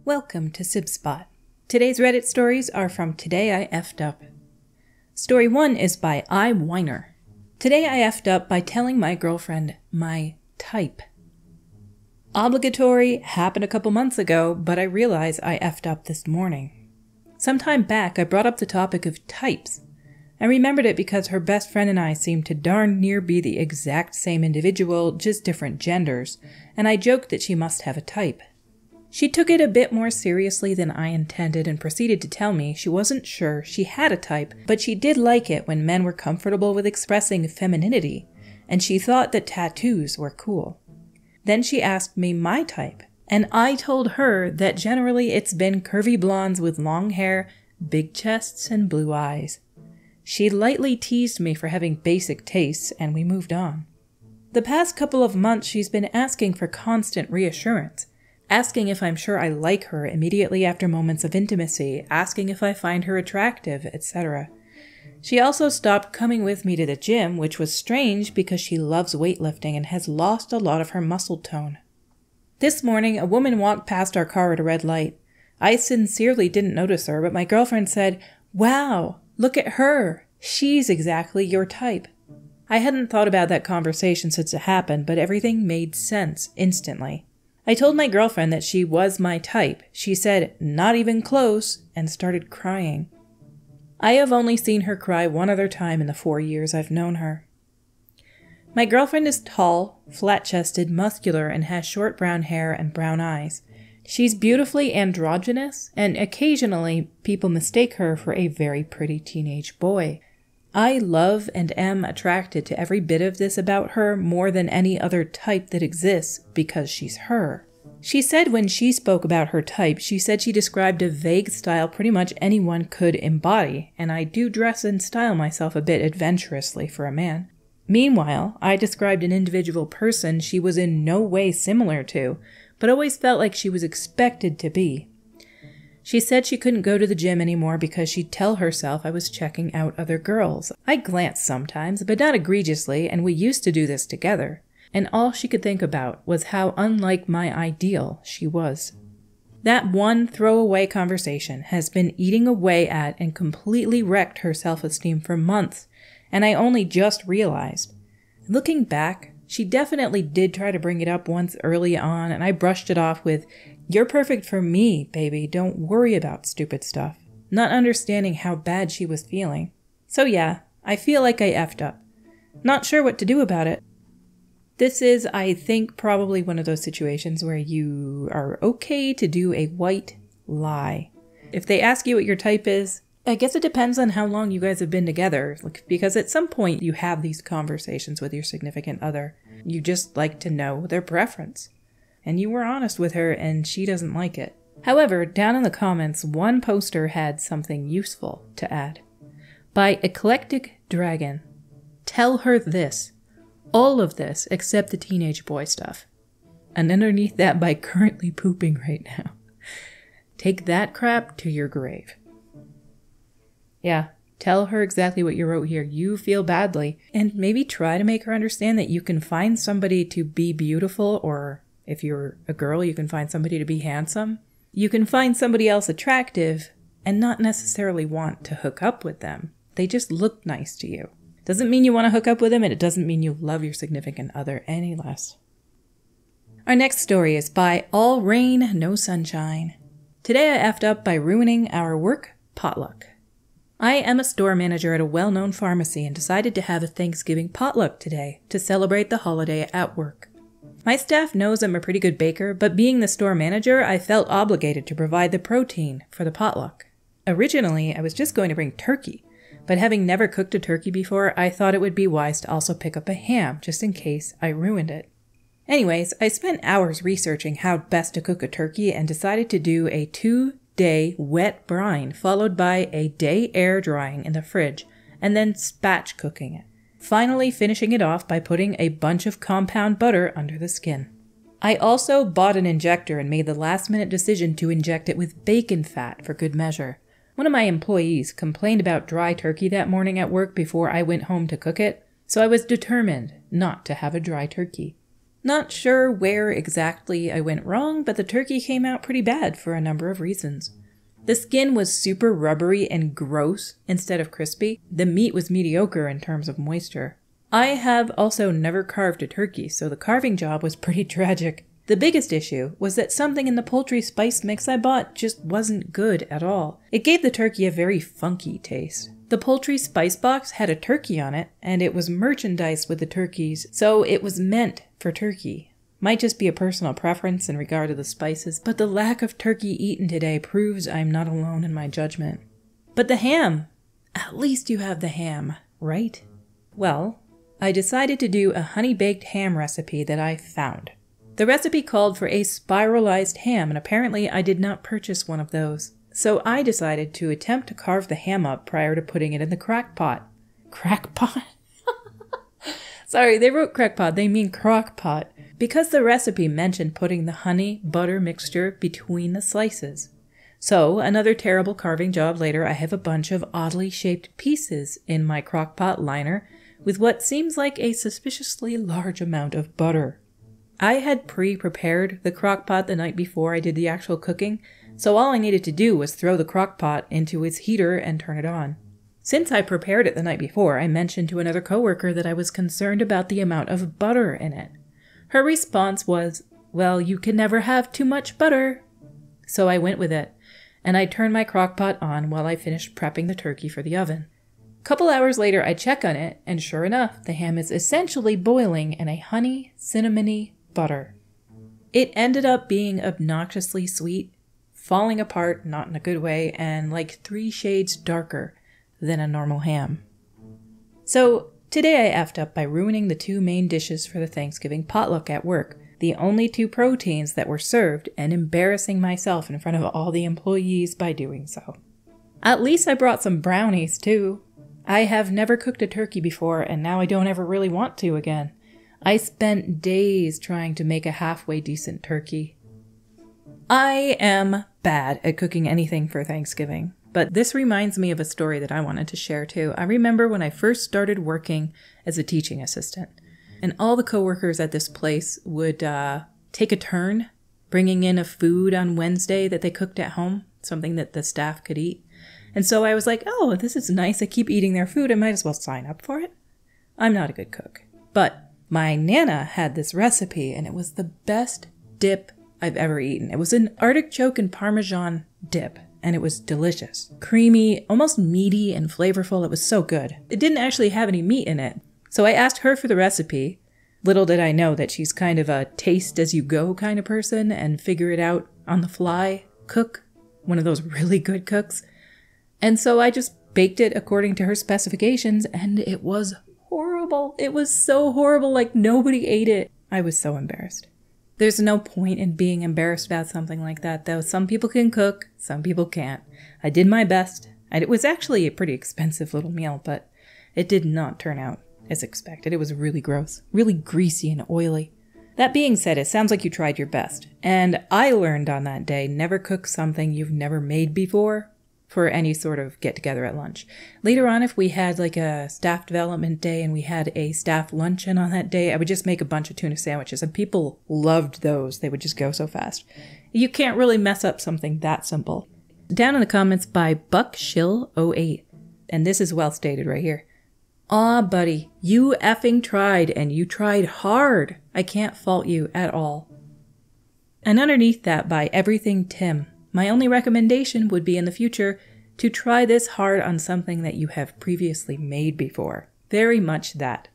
Welcome to Sib Spot. Today's Reddit stories are from Today I F'd Up. Story 1 is by I Whiner. Today I F'd up by telling my girlfriend my type. Obligatory happened a couple months ago, but I realize I F'd up this morning. Sometime back I brought up the topic of types. I remembered it because her best friend and I seemed to darn near be the exact same individual, just different genders, and I joked that she must have a type. She took it a bit more seriously than I intended and proceeded to tell me she wasn't sure she had a type, but she did like it when men were comfortable with expressing femininity, and she thought that tattoos were cool. Then she asked me my type, and I told her that generally it's been curvy blondes with long hair, big chests, and blue eyes. She lightly teased me for having basic tastes, and we moved on. The past couple of months she's been asking for constant reassurance, asking if I'm sure I like her immediately after moments of intimacy, asking if I find her attractive, etc. She also stopped coming with me to the gym, which was strange because she loves weightlifting and has lost a lot of her muscle tone. This morning, a woman walked past our car at a red light. I sincerely didn't notice her, but my girlfriend said, "Wow, look at her. She's exactly your type." I hadn't thought about that conversation since it happened, but everything made sense instantly. I told my girlfriend that she was my type. She said, "Not even close," and started crying. I have only seen her cry one other time in the 4 years I've known her. My girlfriend is tall, flat-chested, muscular, and has short brown hair and brown eyes. She's beautifully androgynous, and occasionally people mistake her for a very pretty teenage boy. I love and am attracted to every bit of this about her more than any other type that exists because she's her. She said when she spoke about her type, she said she described a vague style pretty much anyone could embody, and I do dress and style myself a bit adventurously for a man. Meanwhile, I described an individual person she was in no way similar to, but always felt like she was expected to be. She said she couldn't go to the gym anymore because she'd tell herself I was checking out other girls. I glanced sometimes, but not egregiously, and we used to do this together. And all she could think about was how unlike my ideal she was. That one throwaway conversation has been eating away at and completely wrecked her self-esteem for months, and I only just realized. Looking back, she definitely did try to bring it up once early on, and I brushed it off with, "You're perfect for me, baby, don't worry about stupid stuff," not understanding how bad she was feeling. So yeah, I feel like I effed up. Not sure what to do about it. This is, I think, probably one of those situations where you are okay to do a white lie. If they ask you what your type is, I guess it depends on how long you guys have been together, because at some point you have these conversations with your significant other. You just like to know their preference. And you were honest with her, and she doesn't like it. However, down in the comments, one poster had something useful to add. By Eclectic Dragon. Tell her this. All of this except the teenage boy stuff. And underneath that, by currently pooping right now. Take that crap to your grave. Yeah, tell her exactly what you wrote here. You feel badly. And maybe try to make her understand that you can find somebody to be beautiful, or if you're a girl, you can find somebody to be handsome. You can find somebody else attractive and not necessarily want to hook up with them. They just look nice to you. Doesn't mean you want to hook up with them, and it doesn't mean you love your significant other any less. Our next story is by All Rain, No Sunshine. Today I effed up by ruining our work potluck. I am a store manager at a well-known pharmacy and decided to have a Thanksgiving potluck today to celebrate the holiday at work. My staff knows I'm a pretty good baker, but being the store manager, I felt obligated to provide the protein for the potluck. Originally, I was just going to bring turkey, but having never cooked a turkey before, I thought it would be wise to also pick up a ham, just in case I ruined it. Anyways, I spent hours researching how best to cook a turkey and decided to do a 2-day wet brine, followed by a day air drying in the fridge, and then spatch cooking it. Finally finishing it off by putting a bunch of compound butter under the skin. I also bought an injector and made the last-minute decision to inject it with bacon fat for good measure. One of my employees complained about dry turkey that morning at work before I went home to cook it, so I was determined not to have a dry turkey. Not sure where exactly I went wrong, but the turkey came out pretty bad for a number of reasons. The skin was super rubbery and gross instead of crispy. The meat was mediocre in terms of moisture. I have also never carved a turkey, so the carving job was pretty tragic. The biggest issue was that something in the poultry spice mix I bought just wasn't good at all. It gave the turkey a very funky taste. The poultry spice box had a turkey on it, and it was merchandised with the turkeys, so it was meant for turkey. Might just be a personal preference in regard to the spices, but the lack of turkey eaten today proves I'm not alone in my judgment. But the ham! At least you have the ham, right? Well, I decided to do a honey-baked ham recipe that I found. The recipe called for a spiralized ham, and apparently I did not purchase one of those. So I decided to attempt to carve the ham up prior to putting it in the crock pot. Crack pot? Sorry, they wrote crack pot, they mean crock pot. Because the recipe mentioned putting the honey-butter mixture between the slices. So, another terrible carving job later, I have a bunch of oddly shaped pieces in my crock pot liner with what seems like a suspiciously large amount of butter. I had pre-prepared the crock pot the night before I did the actual cooking, so all I needed to do was throw the crock pot into its heater and turn it on. Since I prepared it the night before, I mentioned to another coworker that I was concerned about the amount of butter in it. Her response was, "Well, you can never have too much butter." So I went with it, and I turned my crock pot on while I finished prepping the turkey for the oven. A couple hours later, I check on it, and sure enough, the ham is essentially boiling in a honey, cinnamony butter. It ended up being obnoxiously sweet, falling apart, not in a good way, and like 3 shades darker than a normal ham. So today I effed up by ruining the 2 main dishes for the Thanksgiving potluck at work, the only 2 proteins that were served, and embarrassing myself in front of all the employees by doing so. At least I brought some brownies too. I have never cooked a turkey before, and now I don't ever really want to again. I spent days trying to make a halfway decent turkey. I am bad at cooking anything for Thanksgiving, but this reminds me of a story that I wanted to share too. I remember when I first started working as a teaching assistant, and all the coworkers at this place would take a turn bringing in a food on Wednesday that they cooked at home, something that the staff could eat. And so I was like, oh, this is nice. I keep eating their food. I might as well sign up for it. I'm not a good cook, but my Nana had this recipe, and it was the best dip I've ever eaten. It was an artichoke and Parmesan dip, and it was delicious. Creamy, almost meaty and flavorful. It was so good. It didn't actually have any meat in it. So I asked her for the recipe. Little did I know that she's kind of a taste-as-you-go kind of person and figure it out on the fly cook, one of those really good cooks. And so I just baked it according to her specifications, and it was horrible. It was so horrible, like nobody ate it. I was so embarrassed. There's no point in being embarrassed about something like that, though. Some people can cook, some people can't. I did my best, and it was actually a pretty expensive little meal, but it did not turn out as expected. It was really gross, really greasy and oily. That being said, it sounds like you tried your best, and I learned on that day, never cook something you've never made before for any sort of get-together at lunch. Later on, if we had like a staff development day and we had a staff luncheon on that day, I would just make a bunch of tuna sandwiches, and people loved those. They would just go so fast. You can't really mess up something that simple. Down in the comments by BuckShill08, and this is well stated right here. Aw, buddy, you effing tried, and you tried hard. I can't fault you at all. And underneath that by Everything Tim. My only recommendation would be in the future to try this hard on something that you have previously made before. Very much that.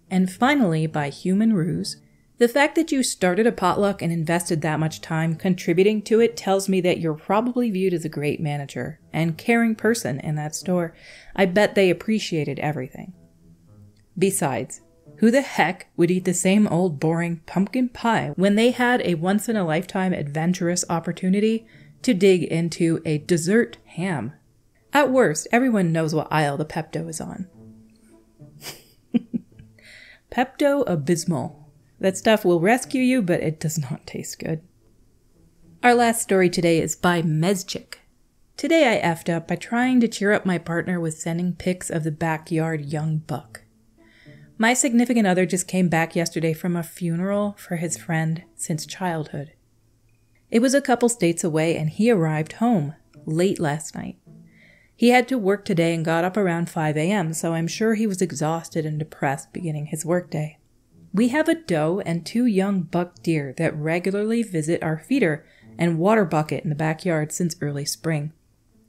And finally, by Human Ruse, the fact that you started a potluck and invested that much time contributing to it tells me that you're probably viewed as a great manager and caring person in that store. I bet they appreciated everything. Besides, who the heck would eat the same old boring pumpkin pie when they had a once-in-a-lifetime adventurous opportunity to dig into a dessert ham? At worst, everyone knows what aisle the Pepto is on. Pepto-Abysmal. That stuff will rescue you, but it does not taste good. Our last story today is by Mezchik. Today I effed up by trying to cheer up my partner with sending pics of the backyard young buck. My significant other just came back yesterday from a funeral for his friend since childhood. It was a couple states away and he arrived home late last night. He had to work today and got up around 5 a.m., so I'm sure he was exhausted and depressed beginning his workday. We have a doe and 2 young buck deer that regularly visit our feeder and water bucket in the backyard since early spring.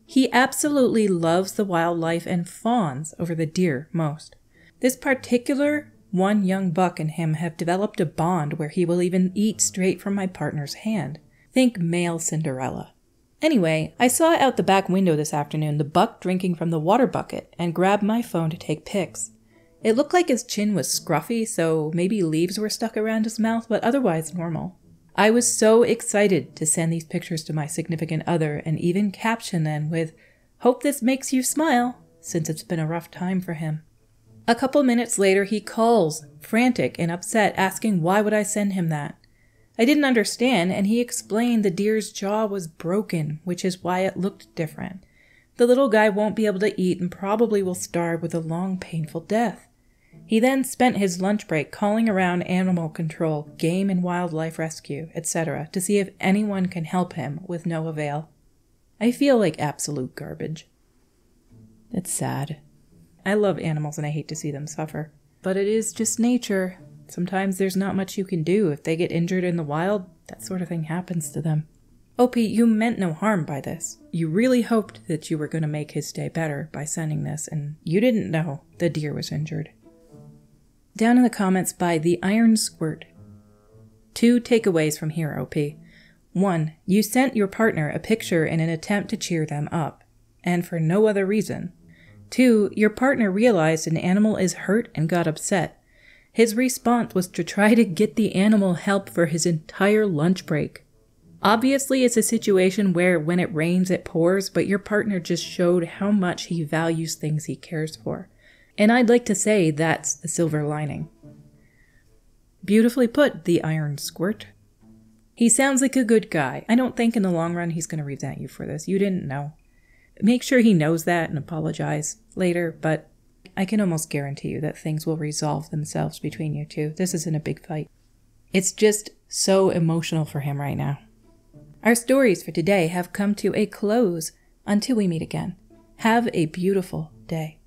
He absolutely loves the wildlife and fawns over the deer most. This particular one young buck and him have developed a bond where he will even eat straight from my partner's hand. Think male Cinderella. Anyway, I saw out the back window this afternoon the buck drinking from the water bucket and grabbed my phone to take pics. It looked like his chin was scruffy, so maybe leaves were stuck around his mouth, but otherwise normal. I was so excited to send these pictures to my significant other and even caption them with, "Hope this makes you smile," since it's been a rough time for him. A couple minutes later he calls, frantic and upset, asking why would I send him that. I didn't understand, and he explained the deer's jaw was broken, which is why it looked different. The little guy won't be able to eat and probably will starve with a long, painful death. He then spent his lunch break calling around animal control, game and wildlife rescue, etc. to see if anyone can help him, with no avail. I feel like absolute garbage. It's sad. I love animals and I hate to see them suffer. But it is just nature. Sometimes there's not much you can do. If they get injured in the wild, that sort of thing happens to them. OP, you meant no harm by this. You really hoped that you were going to make his day better by sending this, and you didn't know the deer was injured. Down in the comments by The Iron Squirt. 2 takeaways from here, OP. 1. You sent your partner a picture in an attempt to cheer them up, and for no other reason. 2. Your partner realized an animal is hurt and got upset. His response was to try to get the animal help for his entire lunch break. Obviously, it's a situation where when it rains, it pours, but your partner just showed how much he values things he cares for. And I'd like to say that's the silver lining. Beautifully put, The Iron Squirt. He sounds like a good guy. I don't think in the long run he's going to resent you for this. You didn't know. Make sure he knows that and apologize later, but I can almost guarantee you that things will resolve themselves between you two. This isn't a big fight. It's just so emotional for him right now. Our stories for today have come to a close until we meet again. Have a beautiful day.